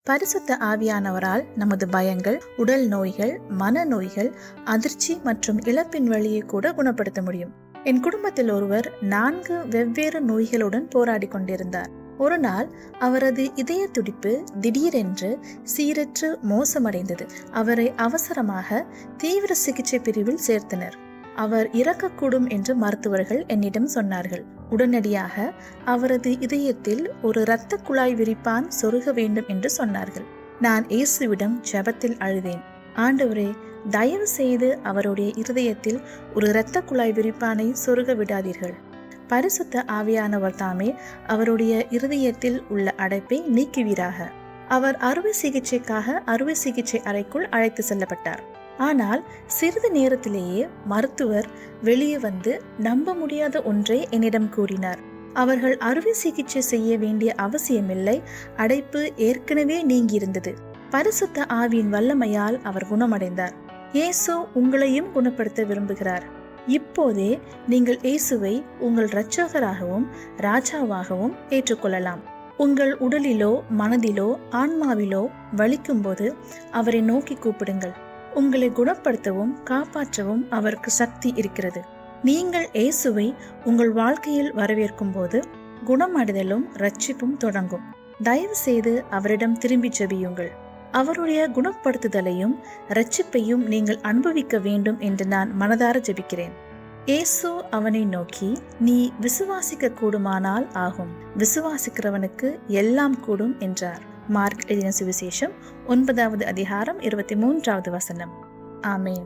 பரிசுத்த ஆவியானவரால் நமது பயங்கள், உடல் நோய்கள், மனநோய்கள், அதிர்ச்சி மற்றும் இழப்பின் வழியை கூட குணப்படுத்த முடியும். என் குடும்பத்தில் ஒருவர் 4 வெவ்வேறு நோய்களுடன் போராடி கொண்டிருந்தார். ஒரு நாள் அவரது இதய துடிப்பு திடீரென்று சீரற்று மோசமடைந்தது. அவரை அவசரமாக தீவிர சிகிச்சை பிரிவில் சேர்த்தனர். அவர் இறக்கக்கூடும் என்று மருத்துவர்கள் என்னிடம் சொன்னார்கள். உடனடியாக அவரது இதயத்தில் ஒரு இரத்த குழாய் விரிப்பான் சொருக வேண்டும் என்று சொன்னார்கள். நான் இயேசுவிடம் ஜெபத்தில் அழுதேன். ஆண்டவரே, தயவு செய்து அவருடைய இருதயத்தில் ஒரு இரத்த குழாய் விரிப்பானை சொருக விடாதீர்கள். பரிசுத்த ஆவியானவர் தாமே அவருடைய இருதயத்தில் உள்ள அடைப்பை நீக்குவீராக. அவர் அறுவை சிகிச்சைக்காக அறுவை சிகிச்சை அறைக்குள் அழைத்து செல்லப்பட்டார். ஆனால் சிறிது நேரத்திலேயே மருத்துவர் வெளியே வந்து நம்ப முடியாத ஒன்றை என்னிடம் கூறினார். அவர்கள் அறுவை சிகிச்சை செய்ய வேண்டிய அவசியமில்லை, அடைப்பு ஏற்கனவே நீங்கியிருந்தது. பரிசுத்த ஆவியின் வல்லமையால் அவர் குணமடைந்தார். இயேசு உங்களையும் குணப்படுத்த விரும்புகிறார். இப்போதே நீங்கள் இயேசுவை உங்கள் இரட்சகராகவும் ராஜாவாகவும் ஏற்றுக்கொள்ளலாம். உங்கள் உடலிலோ மனதிலோ ஆன்மாவிலோ வலிக்கும் போது அவரை நோக்கி கூப்பிடுங்கள். உங்களை குணப்படுத்தவும் காப்பாற்றவும் அவருக்கு சக்தி இருக்கிறது. நீங்கள் இயேசுவை உங்கள் வாழ்க்கையில் வரவேற்கும் போது குணமடைதலும் இரட்சிப்பும் தொடங்கும். தயவு செய்து அவரிடம் திரும்பி ஜெபியுங்கள். அவருடைய குணப்படுத்துதலையும் இரட்சிப்பையும் நீங்கள் அனுபவிக்க வேண்டும் என்று நான் மனதார ஜெபிக்கிறேன். இயேசு அவனை நோக்கி, நீ விசுவாசிக்க கூடுமானால் ஆகும், விசுவாசிக்கிறவனுக்கு எல்லாம் கூடும் என்றார். மார்க் எழுதின சுவிசேஷம் 9வது அதிகாரம் 23வது வசனம். ஆமென்.